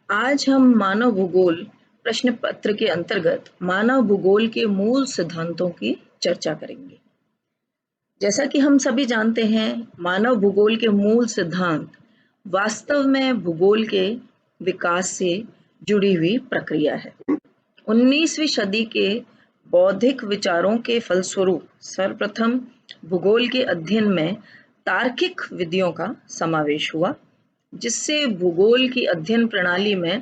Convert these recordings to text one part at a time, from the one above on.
आज हम मानव भूगोल प्रश्न पत्र के अंतर्गत मानव भूगोल के मूल सिद्धांतों की चर्चा करेंगे। जैसा कि हम सभी जानते हैं, मानव भूगोल के मूल सिद्धांत वास्तव में भूगोल के विकास से जुड़ी हुई प्रक्रिया है। 19वीं सदी के बौद्धिक विचारों के फलस्वरूप सर्वप्रथम भूगोल के अध्ययन में तार्किक विधियों का समावेश हुआ, जिससे भूगोल की अध्ययन प्रणाली में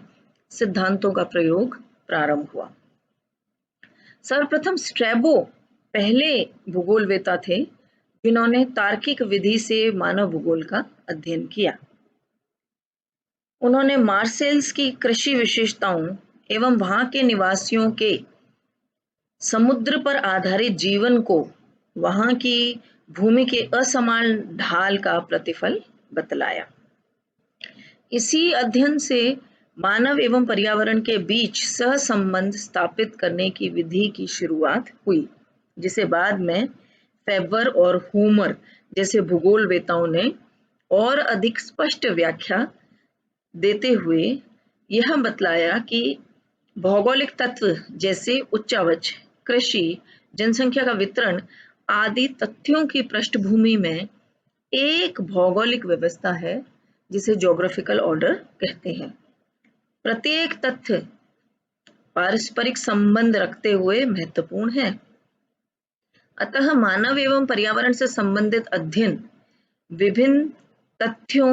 सिद्धांतों का प्रयोग प्रारंभ हुआ। सर्वप्रथम स्ट्रैबो पहले भूगोलवेत्ता थे जिन्होंने तार्किक विधि से मानव भूगोल का अध्ययन किया। उन्होंने मार्सेल्स की कृषि विशेषताओं एवं वहां के निवासियों के समुद्र पर आधारित जीवन को वहां की भूमि के असमान ढाल का प्रतिफल बतलाया। इसी अध्ययन से मानव एवं पर्यावरण के बीच सहसंबंध स्थापित करने की विधि की शुरुआत हुई, जिसे बाद में फेबर और होमर जैसे भूगोलवेत्ताओं ने और अधिक स्पष्ट व्याख्या देते हुए यह बतलाया कि भौगोलिक तत्व जैसे उच्चावच, कृषि, जनसंख्या का वितरण आदि तथ्यों की पृष्ठभूमि में एक भौगोलिक व्यवस्था है जिसे ज्योग्राफिकल ऑर्डर कहते हैं। प्रत्येक तथ्य पारस्परिक संबंध रखते हुए महत्वपूर्ण है। अतः मानव एवं पर्यावरण से संबंधित अध्ययन विभिन्न तथ्यों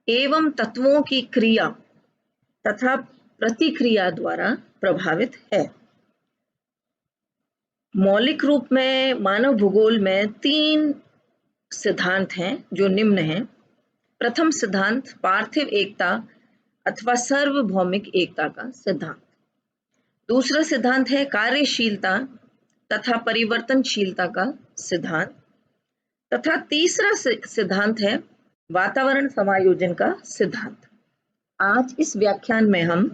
एवं तत्वों की क्रिया तथा प्रतिक्रिया द्वारा प्रभावित है। मौलिक रूप में मानव भूगोल में 3 सिद्धांत हैं जो निम्न हैं। प्रथम सिद्धांत पार्थिव एकता अथवा सार्वभौमिक एकता का सिद्धांत। दूसरा सिद्धांत है कार्यशीलता तथा परिवर्तनशीलता का सिद्धांत तथा तीसरा सिद्धांत है वातावरण समायोजन का सिद्धांत। आज इस व्याख्यान में हम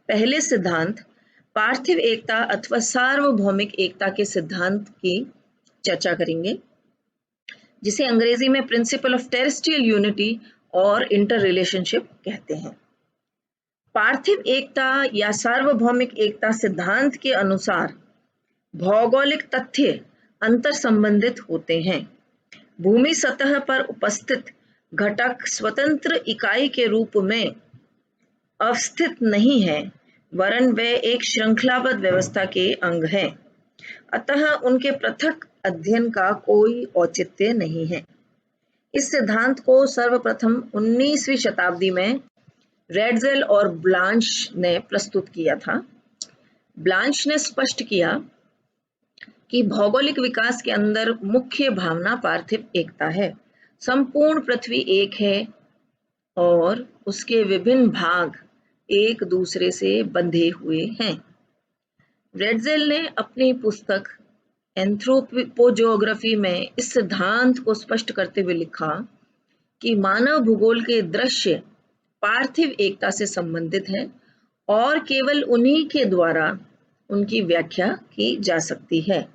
पहले सिद्धांत पार्थिव एकता अथवा सार्वभौमिक एकता के सिद्धांत की चर्चा करेंगे, जिसे अंग्रेजी में प्रिंसिपल ऑफ टेरेस्ट्रियल यूनिटी और इंटर रिलेशनशिप कहते हैं। पार्थिव एकता या सार्वभौमिक एकता सिद्धांत के अनुसार भौगोलिक तथ्य अंतर संबंधित होते हैं। भूमि सतह पर उपस्थित घटक स्वतंत्र इकाई के रूप में अवस्थित नहीं है, वरन वे एक श्रृंखलाबद्ध व्यवस्था के अंग हैं। अतः उनके पृथक अध्ययन का कोई औचित्य नहीं है। इस सिद्धांत को सर्वप्रथम 19वीं शताब्दी में रेडजेल और ब्लांश ने प्रस्तुत किया था। ब्लांश ने स्पष्ट किया कि भौगोलिक विकास के अंदर मुख्य भावना पार्थिव एकता है। संपूर्ण पृथ्वी एक है और उसके विभिन्न भाग एक दूसरे से बंधे हुए हैं। रेडजेल ने अपनी पुस्तक एंथ्रोपोजियोग्राफी में इस सिद्धांत को स्पष्ट करते हुए लिखा कि मानव भूगोल के दृश्य पार्थिव एकता से संबंधित है और केवल उन्हीं के द्वारा उनकी व्याख्या की जा सकती है।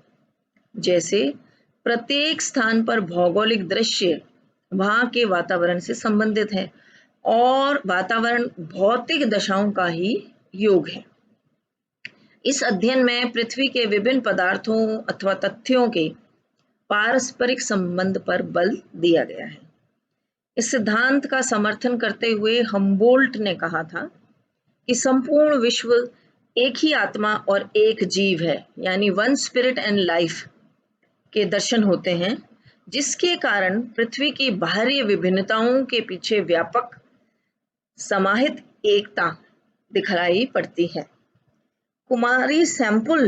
जैसे प्रत्येक स्थान पर भौगोलिक दृश्य वहां के वातावरण से संबंधित है और वातावरण भौतिक दशाओं का ही योग है। इस अध्ययन में पृथ्वी के विभिन्न पदार्थों अथवा तथ्यों के पारस्परिक संबंध पर बल दिया गया है। इस सिद्धांत का समर्थन करते हुए हम्बोल्ट ने कहा था कि संपूर्ण विश्व एक ही आत्मा और एक जीव है, यानी वन स्पिरिट एंड लाइफ के दर्शन होते हैं, जिसके कारण पृथ्वी की बाहरी विभिन्नताओं के पीछे व्यापक समाहित एकता दिखलाई पड़ती है। कुमारी सैंपुल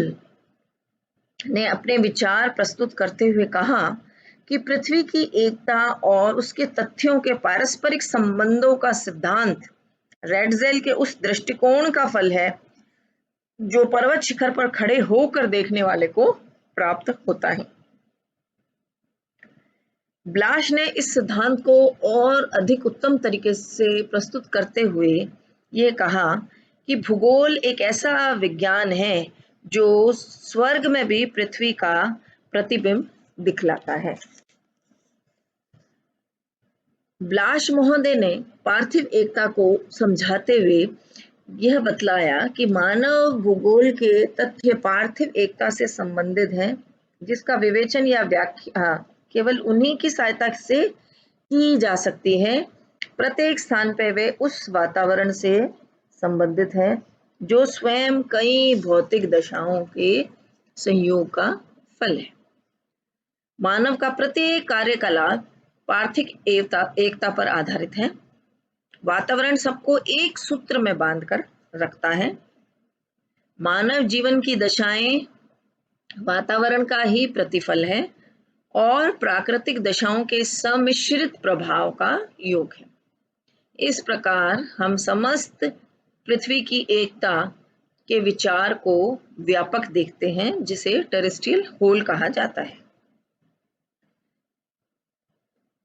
ने अपने विचार प्रस्तुत करते हुए कहा कि पृथ्वी की एकता और उसके तथ्यों के पारस्परिक संबंधों का सिद्धांत रेडजेल के उस दृष्टिकोण का फल है जो पर्वत शिखर पर खड़े होकर देखने वाले को प्राप्त होता है। ब्लाश ने इस सिद्धांत को और अधिक उत्तम तरीके से प्रस्तुत करते हुए ये कहा कि भूगोल एक ऐसा विज्ञान है जो स्वर्ग में भी पृथ्वी का प्रतिबिंब दिखलाता है। ब्लाश महोदय ने पार्थिव एकता को समझाते हुए यह बतलाया कि मानव भूगोल के तथ्य पार्थिव एकता से संबंधित हैं, जिसका विवेचन या व्याख्या केवल उन्हीं की सहायता से की जा सकती है। प्रत्येक स्थान पे वे उस वातावरण से संबंधित है जो स्वयं कई भौतिक दशाओं के संयोग का फल है। मानव का प्रत्येक कार्यकलाप पार्थिव एकता पर आधारित है। वातावरण सबको एक सूत्र में बांधकर रखता है। मानव जीवन की दशाएं वातावरण का ही प्रतिफल है और प्राकृतिक दशाओं के सम्मिश्रित प्रभाव का योग है। इस प्रकार हम समस्त पृथ्वी की एकता के विचार को व्यापक देखते हैं, जिसे टेरेस्ट्रियल होल कहा जाता है।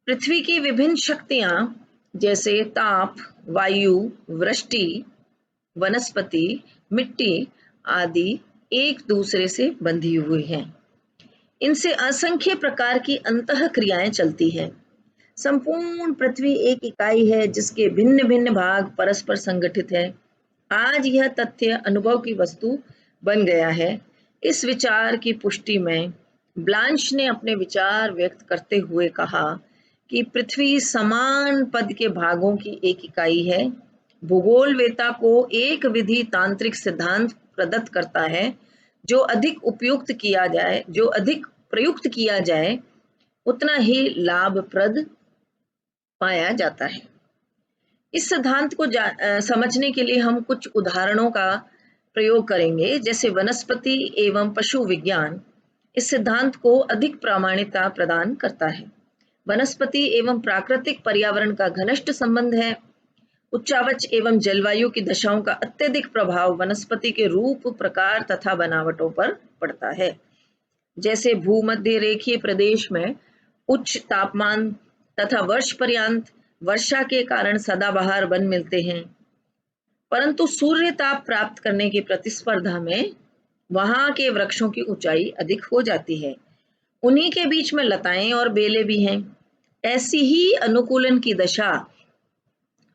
पृथ्वी की विभिन्न शक्तियां जैसे ताप, वायु, वृष्टि, वनस्पति, मिट्टी आदि एक दूसरे से बंधी हुई हैं। इनसे असंख्य प्रकार की अंतः क्रियाएं चलती हैं। संपूर्ण पृथ्वी एक इकाई है जिसके भिन्न भिन्न भाग परस्पर संगठित है। आज यह तथ्य अनुभव की वस्तु बन गया है। इस विचार की पुष्टि में ब्लांश ने अपने विचार व्यक्त करते हुए कहा कि पृथ्वी समान पद के भागों की एक इकाई है। भूगोलवेत्ता को एक विधि तांत्रिक सिद्धांत प्रदत्त करता है जो अधिक प्रयुक्त किया जाए उतना ही लाभप्रद पाया जाता है। इस सिद्धांत को समझने के लिए हम कुछ उदाहरणों का प्रयोग करेंगे, जैसे वनस्पति एवं पशु विज्ञान इस सिद्धांत को अधिक प्रामाणिकता प्रदान करता है। वनस्पति एवं प्राकृतिक पर्यावरण का घनिष्ठ संबंध है। उच्चावच एवं जलवायु की दशाओं का अत्यधिक प्रभाव वनस्पति के रूप, प्रकार तथा बनावटों पर पड़ता है। जैसे भूमध्य रेखीय प्रदेश में उच्च तापमान तथा वर्ष पर्यंत वर्षा के कारण सदाबहार वन मिलते हैं, परंतु सूर्य ताप प्राप्त करने की प्रतिस्पर्धा में वहां के वृक्षों की ऊंचाई अधिक हो जाती है। उन्हीं के बीच में लताएं और बेलें भी हैं। ऐसी ही अनुकूलन की दशा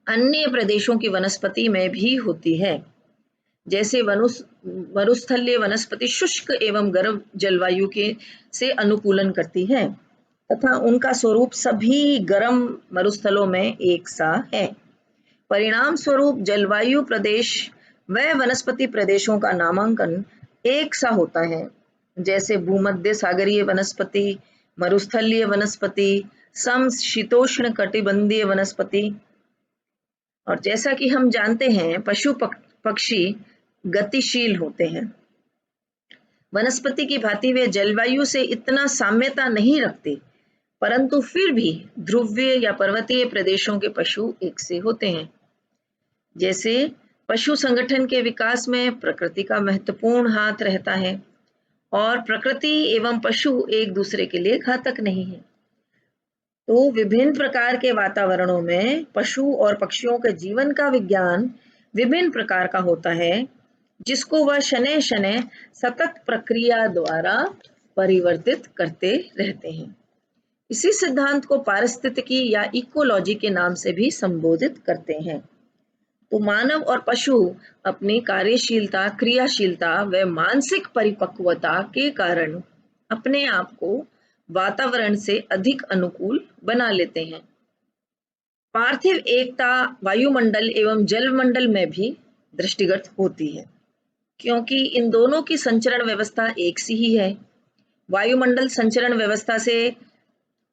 अन्य प्रदेशों की वनस्पति में भी होती है। जैसे मरुस्थलीय वनस्पति शुष्क एवं गर्म जलवायु के से अनुकूलन करती है तथा उनका स्वरूप सभी गर्म मरुस्थलों में एक सा है। परिणाम स्वरूप जलवायु प्रदेश व वनस्पति प्रदेशों का नामांकन एक सा होता है। जैसे भूमध्य सागरीय वनस्पति, मरुस्थलीय वनस्पति, समशीतोष्ण कटिबंधीय वनस्पति। और जैसा कि हम जानते हैं, पशु पक्षी गतिशील होते हैं। वनस्पति की भांति वे जलवायु से इतना साम्यता नहीं रखते, परंतु फिर भी ध्रुवीय या पर्वतीय प्रदेशों के पशु एक से होते हैं। जैसे पशु संगठन के विकास में प्रकृति का महत्वपूर्ण हाथ रहता है और प्रकृति एवं पशु एक दूसरे के लिए घातक नहीं है। तो विभिन्न प्रकार के वातावरणों में पशु और पक्षियों के जीवन का विज्ञान विभिन्न प्रकार का होता है, जिसको वह शनैः शनैः सतत प्रक्रिया द्वारा परिवर्तित करते रहते हैं। इसी सिद्धांत को पारिस्थितिकी या इकोलॉजी के नाम से भी संबोधित करते हैं। तो मानव और पशु अपनी कार्यशीलता, क्रियाशीलता व मानसिक परिपक्वता के कारण अपने आप को वातावरण से अधिक अनुकूल बना लेते हैं। पार्थिव एकता वायुमंडल एवं जलमंडल में भी दृष्टिगत होती है, क्योंकि इन दोनों की संचरण व्यवस्था एक सी ही है। वायुमंडल संचरण व्यवस्था से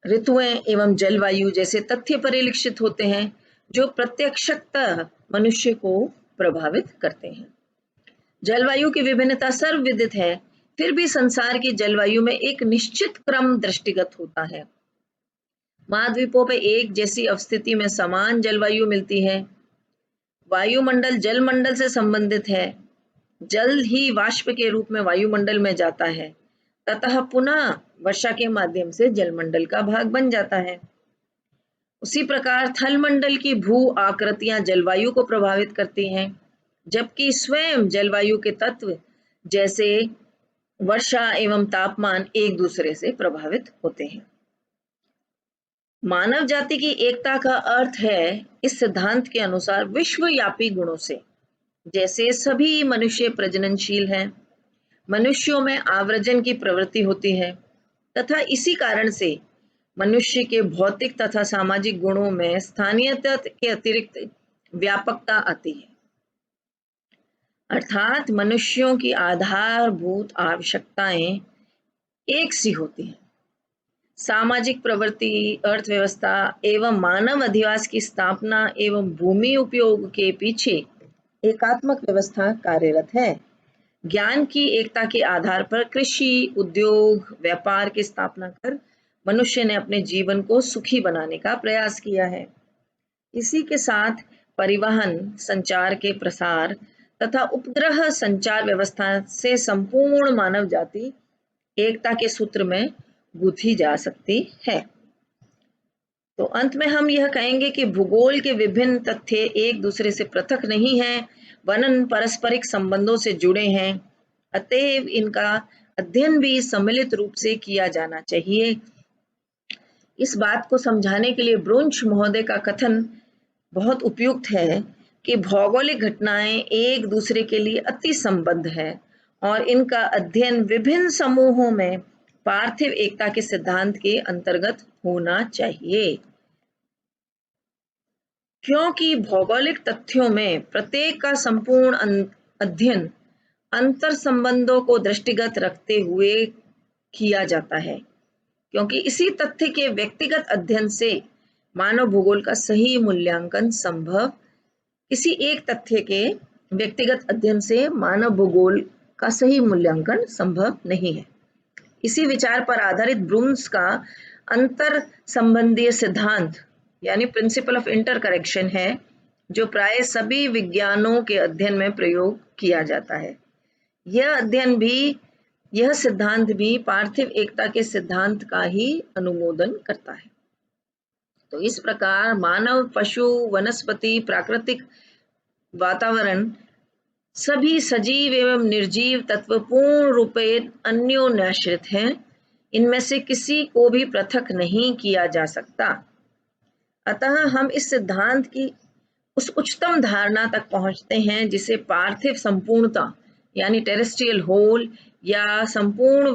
ऋतुएं एवं जलवायु जैसे तथ्य परिलक्षित होते हैं, जो प्रत्यक्षतः मनुष्य को प्रभावित करते हैं। जलवायु की विभिन्नता सर्वविदित है, फिर भी संसार की जलवायु में एक निश्चित क्रम दृष्टिगत होता है। महाद्वीपों पर एक जैसी अवस्थिति में समान जलवायु मिलती है। वायुमंडल जलमंडल से संबंधित है। जल ही वाष्प के रूप में वायुमंडल में जाता है, ततः पुनः वर्षा के माध्यम से जलमंडल का भाग बन जाता है। उसी प्रकार थलमंडल की भू आकृतियां जलवायु को प्रभावित करती हैं, जबकि स्वयं जलवायु के तत्व जैसे वर्षा एवं तापमान एक दूसरे से प्रभावित होते हैं। मानव जाति की एकता का अर्थ है इस सिद्धांत के अनुसार विश्वव्यापी गुणों से जैसे सभी मनुष्य प्रजननशील हैं, मनुष्यों में आव्रजन की प्रवृत्ति होती है तथा इसी कारण से मनुष्य के भौतिक तथा सामाजिक गुणों में स्थानीयता के अतिरिक्त व्यापकता आती है। अर्थात मनुष्यों की आधारभूत आवश्यकताएं एक सी होती हैं। सामाजिक प्रवृत्ति, अर्थव्यवस्था एवं मानव अधिवास की स्थापना एवं भूमि उपयोग के पीछे एकात्मक व्यवस्था कार्यरत है। ज्ञान की एकता के आधार पर कृषि, उद्योग, व्यापार की स्थापना कर मनुष्य ने अपने जीवन को सुखी बनाने का प्रयास किया है। इसी के साथ परिवहन, संचार के प्रसार तथा उपग्रह संचार व्यवस्था से संपूर्ण मानव जाति एकता के सूत्र में गूंथी जा सकती है। तो अंत में हम यह कहेंगे कि भूगोल के विभिन्न तथ्य एक दूसरे से पृथक नहीं हैं, वरन पारस्परिक संबंधों से जुड़े हैं। अतएव इनका अध्ययन भी सम्मिलित रूप से किया जाना चाहिए। इस बात को समझाने के लिए ब्रुंच महोदय का कथन बहुत उपयुक्त है कि भौगोलिक घटनाएं एक दूसरे के लिए अति संबद्ध है और इनका अध्ययन विभिन्न समूहों में पार्थिव एकता के सिद्धांत के अंतर्गत होना चाहिए। क्योंकि भौगोलिक तथ्यों में प्रत्येक का संपूर्ण अध्ययन अंतर संबंधों को दृष्टिगत रखते हुए किया जाता है, क्योंकि इसी तथ्य के व्यक्तिगत अध्ययन से मानव भूगोल का सही मूल्यांकन संभव किसी एक तथ्य के व्यक्तिगत अध्ययन से मानव भूगोल का सही मूल्यांकन संभव नहीं है। इसी विचार पर आधारित ब्रूम्स का अंतर संबंधीय सिद्धांत यानी प्रिंसिपल ऑफ इंटर करेक्शन है, जो प्राय सभी विज्ञानों के अध्ययन में प्रयोग किया जाता है। यह सिद्धांत भी पार्थिव एकता के सिद्धांत का ही अनुमोदन करता है। तो इस प्रकार मानव, पशु, वनस्पति, प्राकृतिक वातावरण सभी सजीव एवं निर्जीव तत्व पूर्ण रूपेण अन्योन्याश्रित हैं। इनमें से किसी को भी पृथक नहीं किया जा सकता। अतः हम इस सिद्धांत की उस उच्चतम धारणा तक पहुंचते हैं जिसे पार्थिव संपूर्णता यानी टेरेस्ट्रियल होल या संपूर्ण